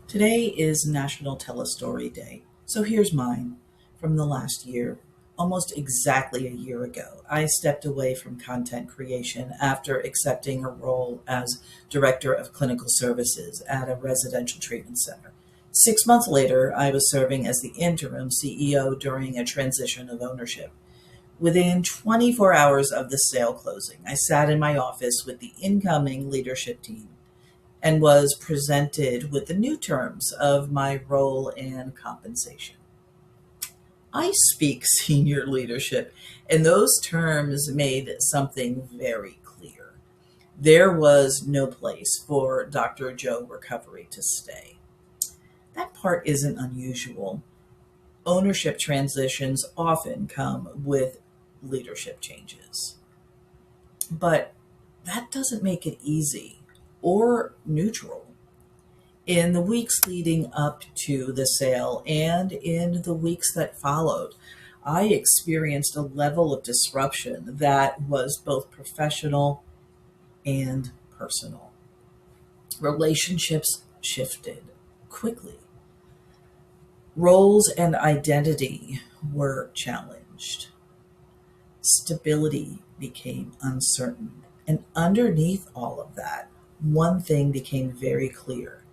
Today is National Tell a Story Day. So here's mine from the last year. Almost exactly a year ago, I stepped away from content creation after accepting a role as Director of Clinical Services at a residential treatment center. 6 months later, I was serving as the interim CEO during a transition of ownership. Within 24 hours of the sale closing, I sat in my office with the incoming leadership team and was presented with the new terms of my role and compensation. I speak senior leadership, and those terms made something very clear. There was no place for Dr. Joe Recovery to stay. That part isn't unusual. Ownership transitions often come with leadership changes. But that doesn't make it easy or neutral. In the weeks leading up to the sale and in the weeks that followed, I experienced a level of disruption that was both professional and personal. Relationships shifted quickly. Roles and identity were challenged. Stability became uncertain. And underneath all of that, one thing became very clear.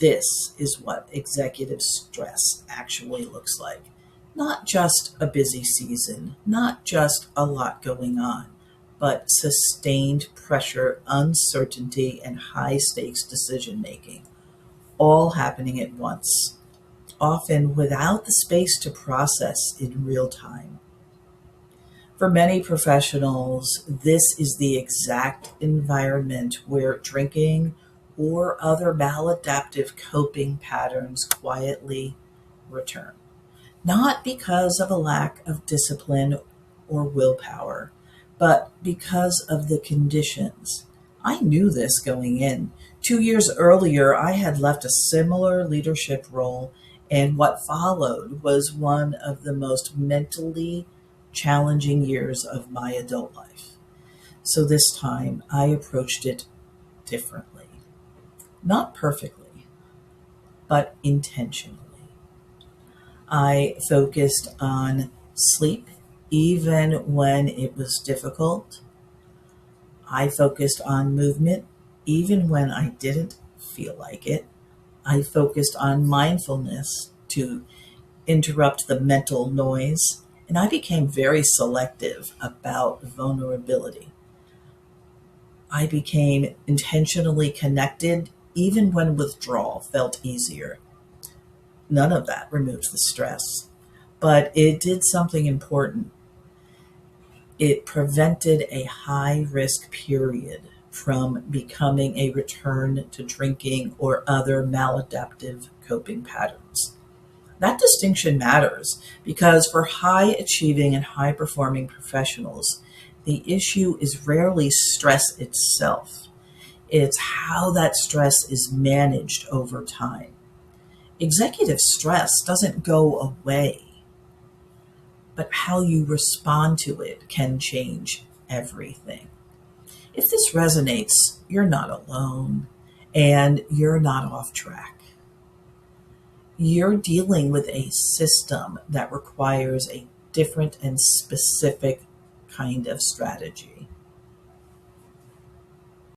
This is what executive stress actually looks like. Not just a busy season, not just a lot going on, but sustained pressure, uncertainty, and high stakes decision making, all happening at once, often without the space to process in real time. For many professionals, this is the exact environment where drinking or other maladaptive coping patterns quietly return. Not because of a lack of discipline or willpower, but because of the conditions. I knew this going in. 2 years earlier, I had left a similar leadership role, and what followed was one of the most mentally challenging years of my adult life. So this time, I approached it differently. Not perfectly, but intentionally. I focused on sleep even when it was difficult. I focused on movement even when I didn't feel like it. I focused on mindfulness to interrupt the mental noise. And I became very selective about vulnerability. I became intentionally connected even when withdrawal felt easier. None of that removes the stress, but it did something important. It prevented a high risk period from becoming a return to drinking or other maladaptive coping patterns. That distinction matters because for high achieving and high performing professionals, the issue is rarely stress itself. It's how that stress is managed over time. Executive stress doesn't go away, but how you respond to it can change everything. If this resonates, you're not alone and you're not off track. You're dealing with a system that requires a different and specific kind of strategy.